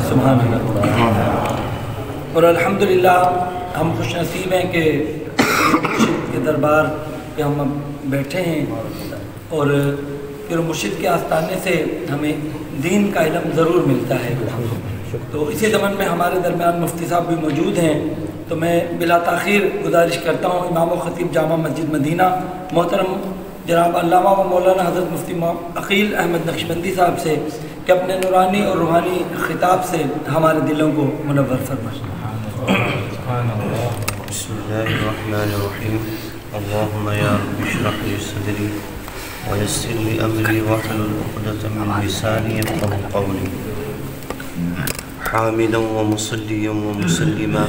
سبحان اللہ۔ اور الحمدللہ ہم خوش نصیب ہیں کہ مرشد کے دربار پہ ہم بیٹھے ہیں اور پھر مرشد کے آستانے سے ہمیں دین کا علم ضرور ملتا ہے۔ تو اسی ضمن میں ہمارے درمیان مفتی صاحب بھی موجود ہیں، تو میں بلا تاخیر گزارش کرتا ہوں امام و خطیب جامع مسجد مدینہ محترم جناب علامہ و مولانا حضرت مفتی عقیل احمد نقشبندی صاحب سے کہ اپنے نورانی اور روحانی خطاب سے ہمارے دلوں کو منور فرمائیں۔ بسم اللہ الرحمن الرحیم۔ اللہم یا رب اشرح لی صدری ویسر لی امری واحلل عقدۃ من لسانی یفقهوا قولی۔ حامدا ومصلیا ومسلما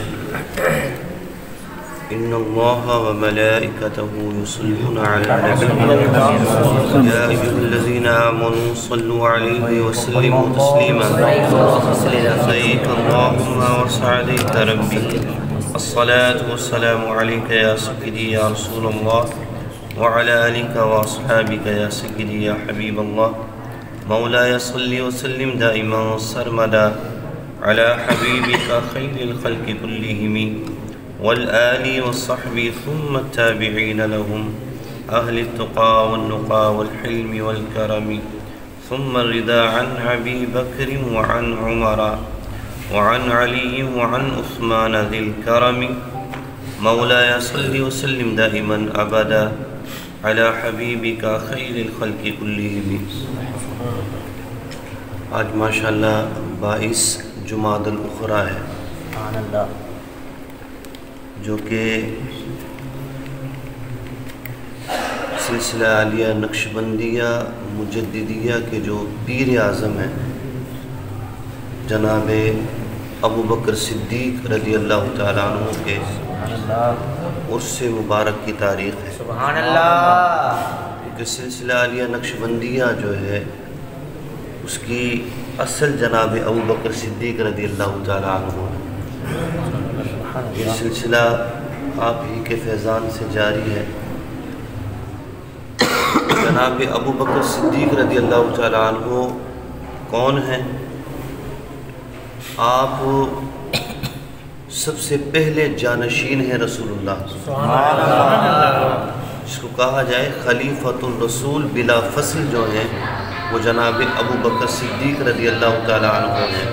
ان اللہ وملائکتہ یصلون علی النبی یا ایھا الذین آمنوا صلوا علیہ وسلموا تسلیما لبیک اللہم وسعدیک ربی الصلاة والسلام علیک یا سیدی یا رسول اللہ وعلی آلک واصحابک یا سیدی یا حبیب اللہ مولاي صل وسلم دائما سرمدا على حبيبك خير الخلق كلهم والآل والصحب ثم التابعين لهم أهل التقى والنقى والحلم والكرم ثم الرضا عن أبي بكر وعن عمر وعن علي وعن عثمان ذي الكرم مولاي صل وسلم دائما أبدا على حبيبك خير الخلق كلهم۔ آج ماشاءاللہ 22 جمادی الاخری ہے، جو کہ سلسلہ عالیہ نقشبندیہ مجددیہ کے جو پیر اعظم ہیں جناب ابو بکر صدیق رضی اللہ تعالیٰ عنہ کے عرس مبارک کی تاریخ ہے۔ سبحان اللہ۔ کیونکہ سلسلہ عالیہ نقشبندیہ جو ہے اس کی اصل جناب ابو بکر صدیق رضی اللہ تعالیٰ عنہ ہے۔ یہ سلسلہ آپ ہی کے فیضان سے جاری ہے۔ جناب ابو بکر صدیق رضی اللہ تعالیٰ عنہ کون ہیں؟ آپ سب سے پہلے جانشین ہیں رسول اللہ، جس کو کہا جائے خلیفۃ الرسول بلا فصل جو ہیں وہ جناب ابو بکر صدیق رضی اللہ تعالیٰ عنہ ہیں۔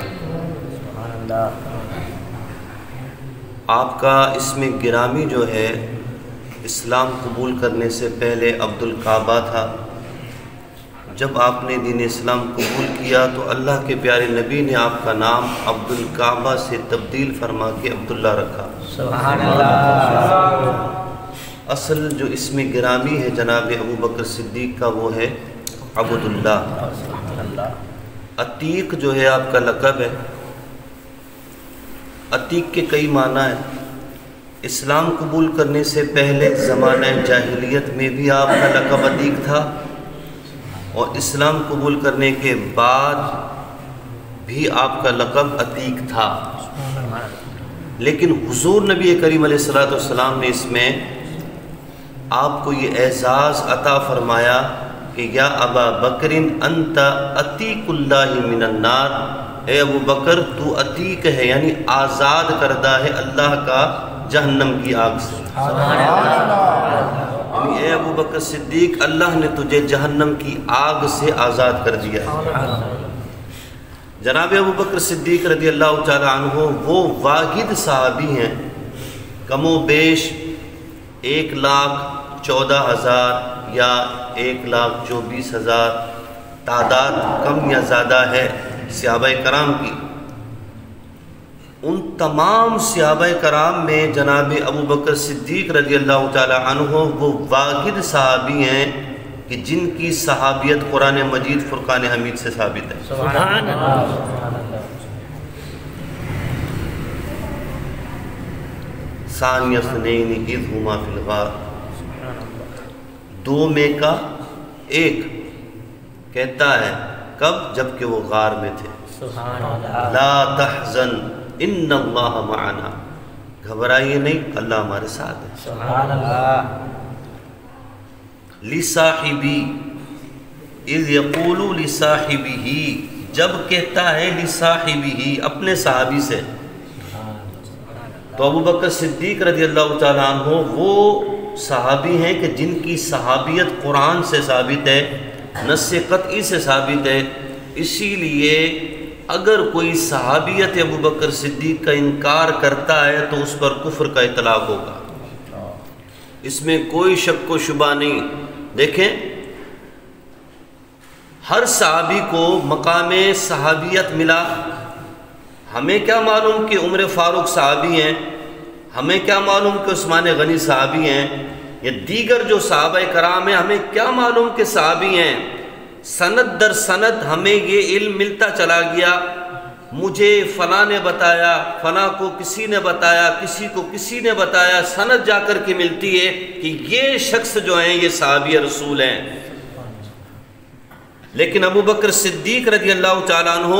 آپ کا اسم گرامی جو ہے اسلام قبول کرنے سے پہلے عبد الکعبہ تھا۔ جب آپ نے دین اسلام قبول کیا تو اللہ کے پیارے نبی نے آپ کا نام عبد الکعبہ سے تبدیل فرما کے عبداللہ رکھا۔ سبحان اللہ۔ اصل جو اسم گرامی ہے جناب ابو بکر صدیق کا وہ ہے عبداللہ۔ عتیق جو ہے آپ کا لقب ہے۔ عتیق کے کئی معنی ہیں۔ اسلام قبول کرنے سے پہلے زمانہ جاہلیت میں بھی آپ کا لقب عتیق تھا، اور اسلام قبول کرنے کے بعد بھی آپ کا لقب عتیق تھا، لیکن حضور نبی کریم علیہ السلام نے اس میں آپ کو یہ اعزاز عطا فرمایا کہ یا ابا بکر انت عتیق اللہ من النار، اے ابو بکر تو عتیق ہے، یعنی آزاد کردہ ہے اللہ کا جہنم کی آگ سے۔ یعنی اے ابو بکر صدیق اللہ نے تجھے جہنم کی آگ سے آزاد کر دیا ہے۔ جناب ابو بکر صدیق رضی اللہ تعالی عنہ وہ واحد صحابی ہیں، کم و بیش 1,14,000 یا 1,24,000 تعداد کم یا زیادہ ہے صحابہ کرام کی۔ ان تمام صحابہ کرام میں جناب ابو بکر صدیق رضی اللہ تعالی عنہ وہ واحد صحابی ہیں کہ جن کی صحابیت قرآن مجید فرقان حمید سے ثابت ہے۔ سبحان اللہ۔ ثانی اثنین اذ ہما فی الغار، دو میں کا ایک کہتا ہے کب؟ جبکہ وہ غار میں تھے۔ سبحان اللہ۔ لا تحزن ان اللہ معنا، گھبرائیے نہیں، اللہ ہمارے ساتھ ہے۔ سبحان اللہ۔ لصاحبی اذ یقول لصاحبہ، جب کہتا ہے لصاحبہ اپنے صحابی سے، تو ابو بکر صدیق رضی اللہ تعالیٰ عنہ وہ صحابی ہیں کہ جن کی صحابیت قرآن سے ثابت ہے، نص قطعی سے ثابت ہے، اسی لیے اگر کوئی صحابیت ابو بکر صدیق کا انکار کرتا ہے تو اس پر کفر کا اطلاق ہوگا، اس میں کوئی شک و شبہ نہیں۔ دیکھیں ہر صحابی کو مقام صحابیت ملا، ہمیں کیا معلوم کہ عمر فاروق صحابی ہیں، ہمیں کیا معلوم کہ عثمان غنی صحابی ہیں، یا دیگر جو صحابہ کرام ہیں ہمیں کیا معلوم کہ صحابی ہیں۔ سند در سند ہمیں یہ علم ملتا چلا گیا، مجھے فلاں نے بتایا، فلاں کو کسی نے بتایا، کسی کو کسی نے بتایا، سند جا کر کے ملتی ہے کہ یہ شخص جو ہیں یہ صحابی رسول ہیں۔ لیکن ابو بکر صدیق رضی اللہ تعالیٰ عنہ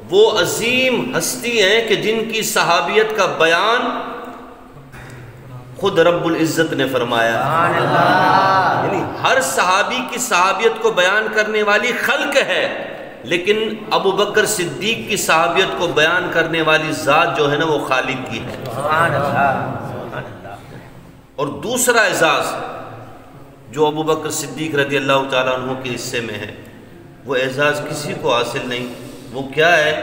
وہ عظیم ہستی ہیں کہ جن کی صحابیت کا بیان خود رب العزت نے فرمایا، یعنی ہر صحابی کی صحابیت کو بیان کرنے والی خلق ہے، لیکن ابو بکر صدیق کی صحابیت کو بیان کرنے والی ذات جو ہے نا وہ خالق کی ہے۔ اور دوسرا اعزاز جو ابو بکر صدیق رضی اللہ تعالیٰ عنہ کے حصے میں ہے، وہ اعزاز کسی کو حاصل نہیں، وہ کیا ہے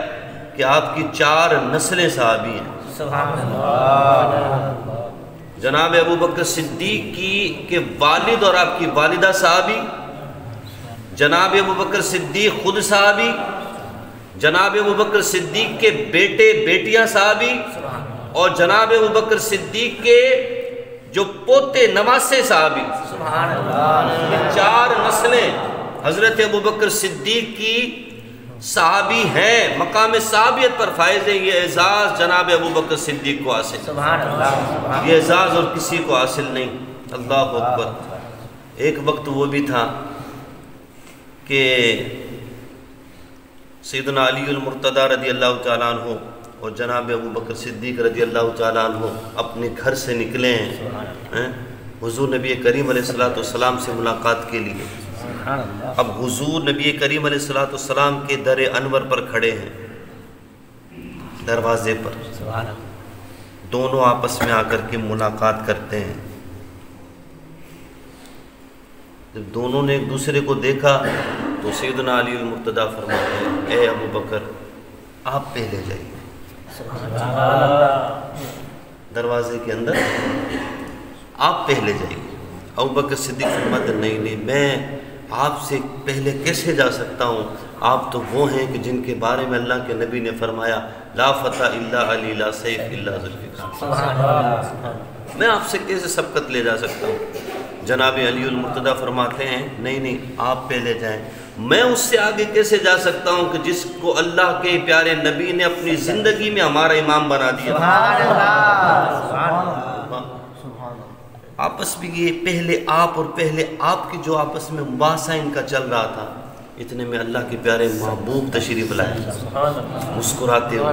کہ آپ کی 4 نسلیں صحابی ہیں۔ سبحان اللہ۔ جناب ابو بکر صدیق کے والد اور آپ کی والدہ صحابی، جناب ابو بکر صدیق خود صحابی، جناب ابو بکر صدیق کے بیٹے بیٹیاں صحابی، اور جناب ابو بکر صدیق کے جو پوتے نواسے صحابی۔ سبحان اللہ۔ یہ 4 نسلیں حضرت ابو بکر صدیق کی صحابی ہیں، مقام صحابیت پر فائز ہے۔ یہ اعزاز جناب ابو بکر صدیق کو حاصل، سبحان اللہ۔ یہ اعزاز اور کسی کو حاصل نہیں۔ اللہ اکبر۔ ایک وقت وہ بھی تھا کہ سیدنا علی المرتضیٰ رضی اللہ تعالیٰ عنہ اور جناب ابو بکر صدیق رضی اللہ تعالیٰ عنہ اپنے گھر سے نکلے ہیں حضور نبی کریم علیہ السلام سے ملاقات کے لیے۔ اب حضور نبی کریم علیہ السلام کے در انور پر کھڑے ہیں، دروازے پر، دونوں آپس میں آ کر کے ملاقات کرتے ہیں۔ جب دونوں نے ایک دوسرے کو دیکھا تو سیدنا علی المرتضیٰ فرماتے ہیں، اے ابو بکر آپ پہلے جائیے، دروازے کے اندر آپ پہلے جائیے۔ ابو بکر صدیق فرماتے ہیں نہیں میں آپ سے پہلے کیسے جا سکتا ہوں، آپ تو وہ ہیں کہ جن کے بارے میں اللہ کے نبی نے فرمایا لا فتح الا علی لا سیف الا ذوالفقار، میں آپ سے کیسے سبقت لے جا سکتا ہوں۔ جناب علی المرتضیٰ فرماتے ہیں نہیں آپ پہلے جائیں، میں اس سے آگے کیسے جا سکتا ہوں کہ جس کو اللہ کے پیارے نبی نے اپنی زندگی میں ہمارا امام بنا دیا۔ آپس میں یہ پہلے آپ اور پہلے آپ کی جو آپس میں مباحثہ ان کا چل رہا تھا، اتنے میں اللہ کے پیارے محبوب تشریف لائے، مسکراتے ہوئے،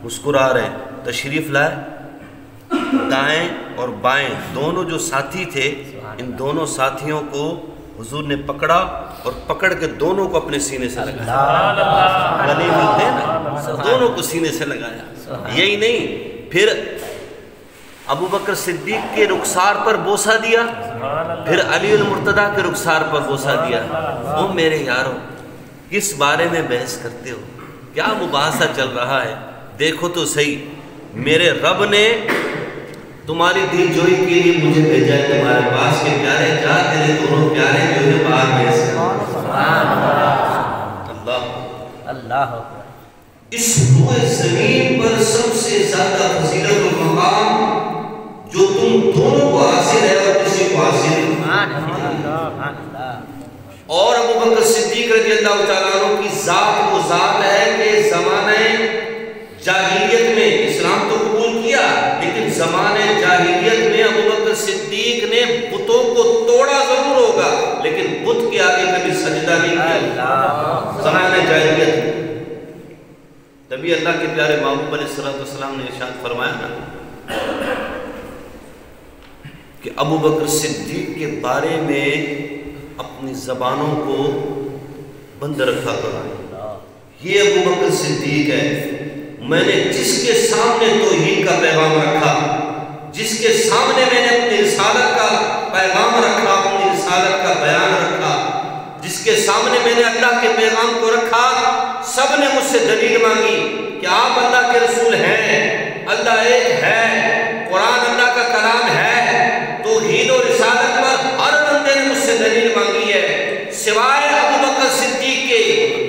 مسکرا رہے ہیں، تشریف لائے، دائیں اور بائیں دونوں جو ساتھی تھے، ان دونوں ساتھیوں کو حضور نے پکڑا اور پکڑ کے دونوں کو اپنے سینے سے لگایا، گلے ملتے ہیں نا، دونوں کو سینے سے لگایا۔ یہی نہیں، پھر ابو بکر صدیق کے رخسار پر بوسہ دیا، پھر علی المرتضیٰ کے رخسار پر بوسہ دیا۔ او میرے یارو، کس بارے میں بحث کرتے ہو، کیا مباحثہ چل رہا ہے، دیکھو تو صحیح، میرے رب نے تمہاری دل جوئی کے لیے مجھے بھیجا ہے تمہارے پاس کے پیارے، جا تیرے دونوں پیارے جو ہے باہر بھیج کر۔ اللہ اس روئے زمین پر سب سے زیادہ فضیلت و مقام جو تم دونوں کو حاصل ہے اور کسی کو حاصل ہے۔ اور ابو بکر صدیق رضی اللہ تعالیٰ عنہ کی ذات وہ ذات ہے کہ زمانہ جاہلیت میں اسلام تو قبول کیا، لیکن زمانہ جاہلیت میں ابو بکر صدیق نے بتوں کو توڑا ضرور ہوگا لیکن بت کے آگے کبھی سجدہ نہیں کیا، زمانہ جاہلیت میں۔ تبھی اللہ کے پیارے محبوب علیہ السلام نے ارشاد فرمایا نا کہ ابو بکر صدیق کے بارے میں اپنی زبانوں کو بند رکھا کرو. یہ ابو بکر صدیق ہے. میں نے جس کے سامنے توحید کا پیغام رکھا، جس کے سامنے میں نے اپنی رسالت کا پیغام رکھا، اپنی رسالت کا بیان رکھا، جس کے سامنے میں نے اللہ کے پیغام کو رکھا، سب نے مجھ سے دلیل مانگی کہ آپ اللہ کے رسول ہیں، اللہ ایک ہے، قرآن اللہ کا کلام ہے. توحید و رسالت پر ہر بندے نے مجھ سے دلیل مانگی ہے، سوائے ابو بکر صدیق کے.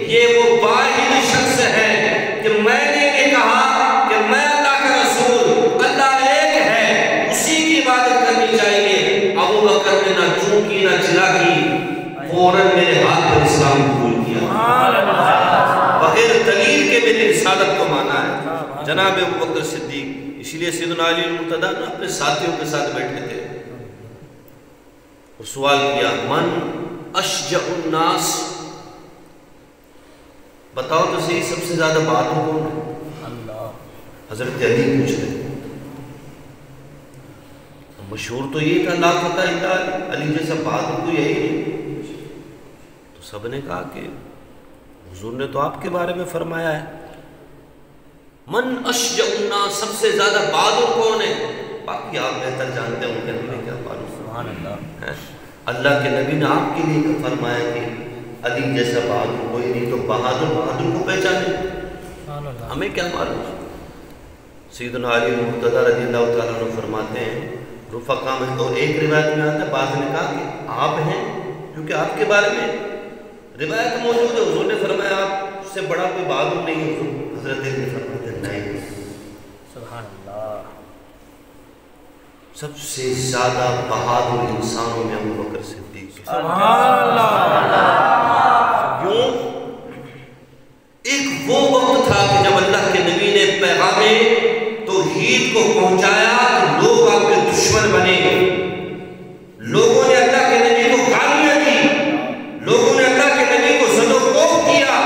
یہ وہ واحد شخص ہے کہ میں نے یہ کہا کہ میں اللہ کا رسول، اللہ ایک ہے، اسی کی عبادت کرنی چاہیے. ابو بکر نے نہ چون کی نہ چلا کی، فوراً میرے ہاتھ پر اسلام قبول کیا، بغیر دلیل کے میری رسالت کو مانا ہے. جناب ابو بکر صدیق. اس لیے سیدنا علی المرتضیٰ نے اپنے ساتھیوں کے ساتھ بیٹھے تھے اور سوال کیا، من اشجع الناس، بتاؤ تو صحیح سب سے زیادہ بہادر کون ہے؟ حضرت علی پوچھ رہے. مشہور تو یہ تھا لا فتح الا علی جیسا بہادر کوئی ہے ہی نہیں. تو سب نے کہا کہ حضور نے تو آپ کے بارے میں فرمایا ہے. من اشجع الناس، سب سے زیادہ بہادر کون ہے؟ باقی آپ بہتر جانتے ہوں کہ ہمیں کیا معلوم. سبحان اللہ. اللہ کے نبی نے آپ کے لیے فرمایا کہ علی جیسا بہادر کوئی نہیں، تو بہادر کو پہچانے، ہمیں کیا معلوم. سیدنا علی المرتضیٰ رضی اللہ تعالیٰ عنہ فرماتے ہیں رفقا میں، تو ایک روایت میں آتا ہے، بعض نے کہا کہ آپ ہیں، کیونکہ آپ کے بارے میں روایت موجود ہے. حضور نے فرمایا آپ سے بڑا کوئی بہادر نہیں ہے. حضرت علی نے فرمایا نہیں. سبحان اللہ. سب سے زیادہ بہادر انسانوں میں ابو بکر صدیق. سبحان اللہ. کیوں؟ ایک وہ وقت تھا کہ جب اللہ کے نبی نے پیغام توحید کو پہنچایا تو لوگ آپ کے دشمن بنے. لوگوں نے اللہ کے نبی کو گالیاں دی، لوگوں نے اللہ کے نبی کو زد و کوب کیا،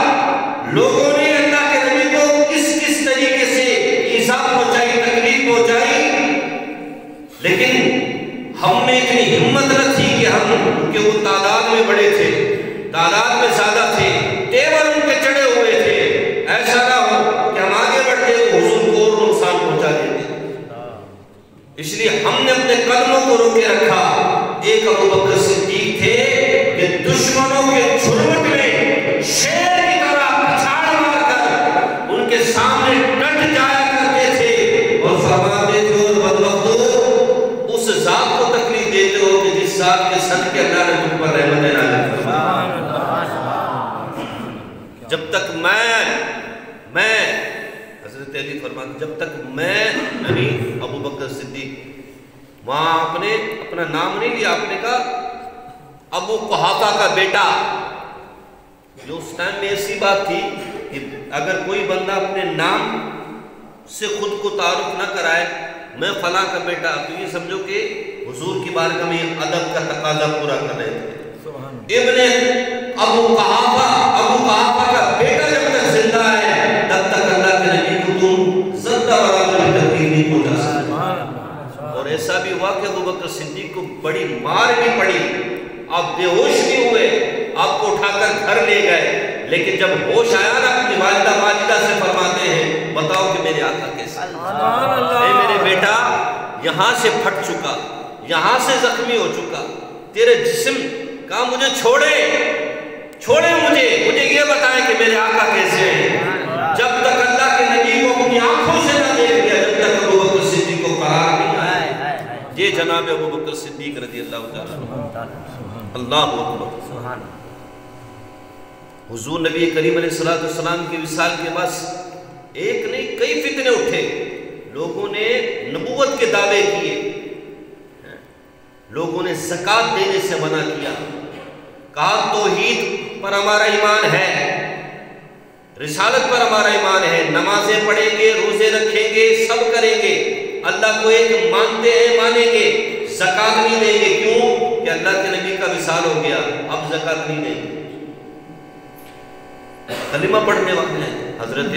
لوگوں نے اللہ کے نبی کو کس طریقے سے ایذا پہنچائی، تکلیف پہنچائی. لیکن ہم میں اتنی ہمت نہ تھی کہ ہم، کہ وہ تعداد میں بڑے تھے، تعداد میں زیادہ تھے، تیور ان کے چڑھے ہوئے تھے، ایسا نہ ہو کہ ہم آگے بڑھتے حضور کو اور نقصان پہنچا دیتے. اس لیے ہم نے اپنے قدموں کو روکے رکھا. ایک ابو بکر صدیق تھے کہ دشمنوں کے جھرمٹ میں شیر کی طرح پچھاڑ مار کر ان کے سامنے ڈٹ جایا کرتے تھے اور فرماتے تھے اور بدبختو، اس ذات کو تکلیف دیتے ہو کہ جس ذات کے صدقے اللہ نے تم پر رحمت نازل فرمائی. جب تک میں حضرت علی فرماتے جب تک میں یعنی ابو بکر صدیق، وہاں آپ نے اپنا نام نہیں لیا، آپ نے کہا ابو قحافہ کا بیٹا. جو اس ٹائم میں ایسی بات تھی کہ اگر کوئی بندہ اپنے نام سے خود کو تعارف نہ کرائے، میں فلاں کا بیٹا، تو یہ سمجھو کہ حضور کی بارگاہ میں ادب کا تقاضا پورا کر رہے تھے. ابن ابو قحافہ کا بیٹا جب تک زندہ ہے تب تک اللہ کے نبی کو تم زندہ برابر میں تکلیف نہیں پہنچا سکتے. اور ایسا بھی ہوا کہ ابو بکر صدیق کو بڑی مار بھی پڑی، آپ بے ہوش بھی ہوئے، آپ کو اٹھا کر گھر لے گئے. لیکن جب ہوش آیا نا، اپنی والدہ ماجدہ سے فرماتے ہیں بتاؤ کہ میرے آقا کیسا ہے؟ اے میرے بیٹا، یہاں سے پھٹ چکا، یہاں سے زخمی ہو چکا، تیرے جسم کہا مجھے چھوڑے مجھے یہ بتائیں کہ میرے آقا کیسے ہیں. جب تک اللہ کے نبی کو اپنی آنکھوں سے نہ دیکھ لیا، جب تک ابو بکر صدیق کو قرار نہیں آیا. یہ جناب ابو بکر صدیق رضی اللہ تعالیٰ. اللہ اکبر. حضور نبی کریم علیہ السلام کے وصال کے بعد ایک نہیں کئی فتنے اٹھے. لوگوں نے نبوت کے دعوے کیے، لوگوں نے زکوٰۃ دینے سے منع کیا، کہا توحید پر ہمارا ایمان ہے، رسالت پر ہمارا ایمان ہے، نمازیں پڑھیں گے، روزے رکھیں گے، سب کریں گے، اللہ کو ایک مانتے ہیں، مانیں گے، زکوٰۃ نہیں دیں گے. کیوں؟ کہ اللہ کے نبی کا وصال ہو گیا، اب زکوٰۃ نہیں دیں گے. کلمہ پڑھنے والے ہیں. حضرت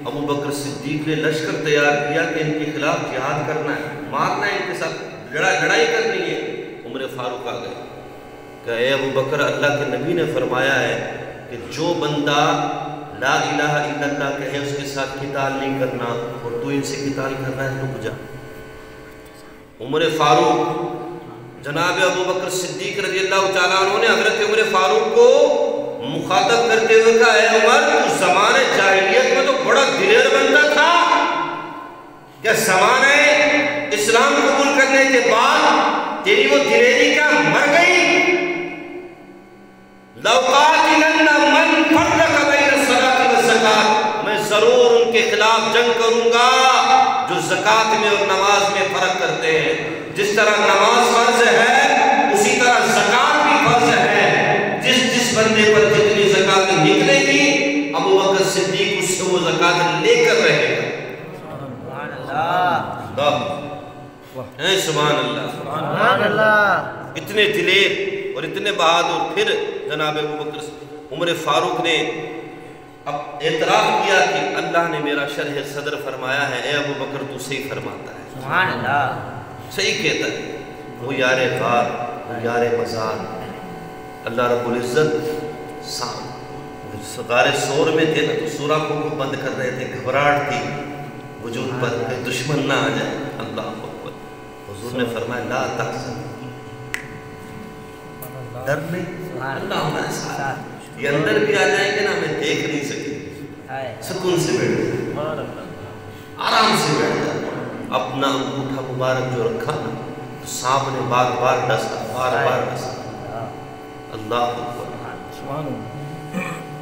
ابو بکر صدیق نے لشکر تیار کیا کہ ان کے خلاف جہاد کرنا ہے، مارنا ہے، ان کے ساتھ لڑائی کرنی ہے. عمر فاروق آ گئے کہ اے ابو بکر، اللہ کے نبی نے فرمایا ہے کہ جو بندہ لا الہ الا اللہ کہے اس کے ساتھ قتال نہیں کرنا، اور تو ان سے قتال کر رہا ہے، رک جا۔ عمر فاروق، جناب ابو بکر صدیق رضی اللہ تعالیٰ عنہ نے حضرت عمر فاروق کو مخاطب کرتے ہوئے کہا، اے عمر، تو زمانے جاہلیت میں تو بڑا دلیر بنتا تھا، کیا زمانے اسلام قبول کرنے کے بعد تیری وہ دلیری کیا مر گئی؟ لَوْقَاتِلَنَّ مَنْ فَرَّقَ بَيْنَ الصَّلَاةِ وَالزَّكَاةِ، میں ضرور ان کے خلاف جنگ کروں گا جو زکوٰۃ میں اور نماز میں فرق کرتے ہیں۔ جس طرح نماز فرض ہے اسی طرح زکوٰۃ بھی فرض ہے۔ جس بندے پر جتنی زکوٰۃ نکلے گی ابو بکر صدیق اس سے وہ زکوٰۃ لے کر رہے گا۔ سبحان اللہ، سبحان اللہ، سبحان اللہ۔ اتنے دلیر اور اتنے بہادر۔ پھر جناب ابو بکر عمر فاروق نے اب اعتراف کیا کہ اللہ نے میرا شرح صدر فرمایا ہے، اے ابو بکر تو صحیح فرماتا ہے، سبحان اللہ، صحیح کہتا ہے۔ وہ یار غار، وہ یار مزار، اللہ رب العزت غار سور میں تھے نا، تو سوراخوں کو بند کر رہے تھے، گھبراہٹ تھی وجود پر کہ دشمن نہ آ جائے۔ اللہ اکبر۔ حضور نے فرمایا لا تحزن، ڈر نہیں، اللہ ہمارے ساتھ، یہ اندر بھی آ جائیں گے نا ہمیں دیکھ نہیں سکے، سکون سے بیٹھ جائے، آرام سے بیٹھ جائے۔ اپنا انگوٹھا مبارک جو رکھا نا تو سانپ نے بار بار ڈسا، بار بار ڈسا۔ اللہ اکبر۔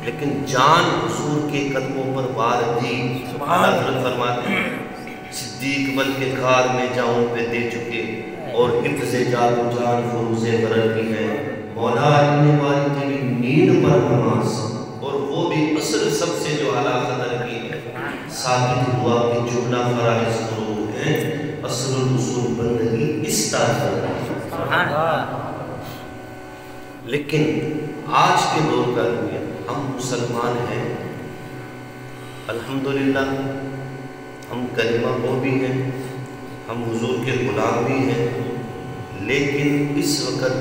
لیکن جان حضور کے قدموں پر وار دی۔ حضرت فرماتے ہیں صدیق بلکہ غار میں جاؤں پہ دے چکے، اور حفظ جات و جان فروز غرر کی ہے، مولا اتنے والی تیری نیند پر نماز، اور وہ بھی اصل سب سے جو اعلیٰ قدر کی ہے، ثابت ہوا کہ جملہ فرائض فروغ ہے، اصل الاصول بندگی اس طرح۔ لیکن آج کے دور کا دنیا، ہم مسلمان ہیں الحمدللہ، ہم کلمہ گو بھی ہیں، ہم حضور کے غلام بھی ہیں، لیکن اس وقت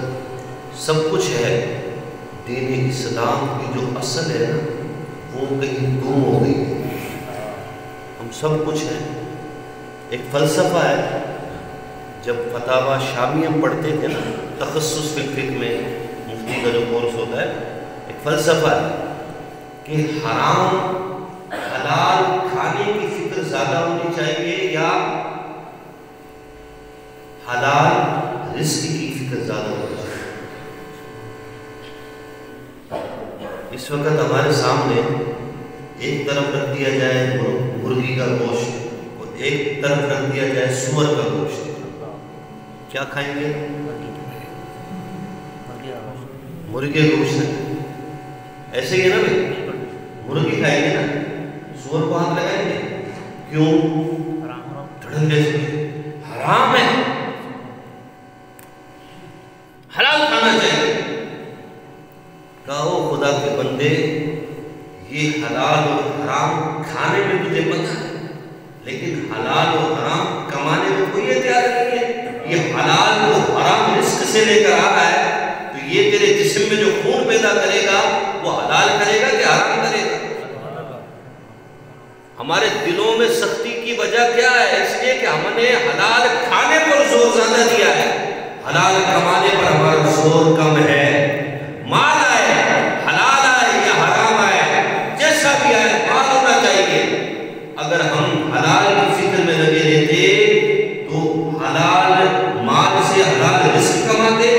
سب کچھ ہے، دین اسلام کی جو اصل ہے نا وہ کہیں گم ہو گئی ہے۔ ہم سب کچھ ہیں، ایک فلسفہ ہے، جب فتاوی شامی ہم پڑھتے تھے نا تخصص فی الفقہ میں، مفتی کا جو کورس ہوتا ہے، ایک فلسفہ ہے کہ حرام حلال کھانے کی فکر زیادہ ہونی چاہیے یا حلال رزق کی فکر زیادہ ہونی چاہیے۔ اس وقت ہمارے سامنے ایک طرف رکھ دیا جائے مرغی کا گوشت اور ایک طرف رکھ دیا جائے سور کا گوشت، کیا کھائیں گے؟ مرغی کا گوشت۔ ایسے ہی ہے نا بھائی، مرغی کھائیں گے نا، سور کو ہاتھ لگائیں گے، کیوں؟ دھڑلے سے حرام ہے، حلال کھانا چاہیے۔ کہو خدا کے بندے، یہ حلال اور حرام کھانے میں تجھے پتہ ہے، لیکن حلال اور حرام کمانے میں کوئی اختیار نہیں ہے۔ یہ حلال اور حرام رزق سے لے کر آ رہا ہے، تو یہ تیرے جسم میں جو خون پیدا کرے گا وہ حلال کرے گا کہ حرام کرے گا؟ ہمارے دلوں میں سختی کی وجہ کیا ہے؟ اس لیے کہ ہم نے حلال کھانے پر زور زیادہ دیا ہے، حلال کمانے پر ہمارا زور کم ہے۔ مال آئے، حلال آئے یا حرام آئے، جیسا بھی آئے مال ہونا چاہیے۔ اگر ہم حلال کی فکر میں لگے رہتے تو حلال مال سے حلال رزق کماتے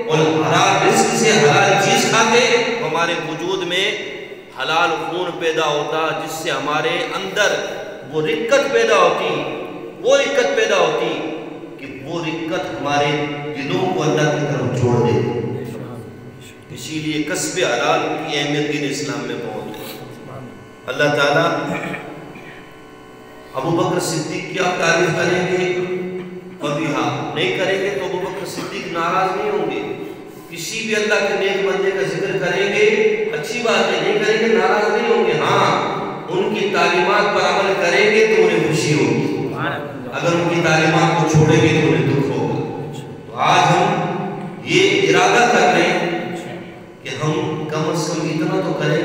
اور حلال رزق سے حلال چیز کھاتے، ہمارے وجود میں حلال خون پیدا ہوتا، جس سے ہمارے اندر وہ رقت پیدا ہوتی کہ وہ رقت ہمارے دلوں کو اللہ کی طرف جوڑ دے۔ اسی لیے کسب حلال کی اہمیت دین اسلام میں بہت ہے۔ اللہ تعالیٰ ابو بکر صدیق کی آپ تعریف کریں گے، کبھی ہاں نہیں کریں گے تو ابو بکر صدیق ناراض نہیں ہوں گے۔ کسی بھی اللہ کے نیک بندے کا ذکر کریں گے، اچھی بات ہے، نہیں کریں گے ناراض نہیں ہوں گے۔ ہاں ان کی تعلیمات پر عمل کریں گے تو انہیں خوشی ہوگی، اگر ان کی تعلیمات کو چھوڑیں گے تو انہیں دکھ ہوگا۔ تو آج ہم یہ ارادہ کر رہے ہیں کہ ہم کم از کم اتنا تو کریں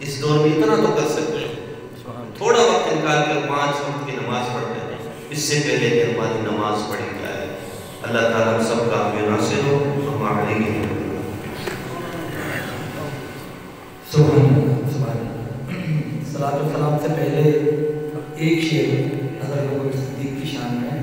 اس دور میں اتنا تو کر سکتے ہیں، تھوڑا وقت نکال کر 5 وقت کی نماز پڑھتے ہیں، اس سے پہلے کہ ہماری نماز پڑھی جائے۔ اللہ تعالیٰ ہم سب کا حامی ناصر ہو، ہمارے لیے سبحان اللہ، سبحان اللہ۔ صلاۃ و سلام سے پہلے ایک شعر حضرت ابوبکر صدیق کی شان میں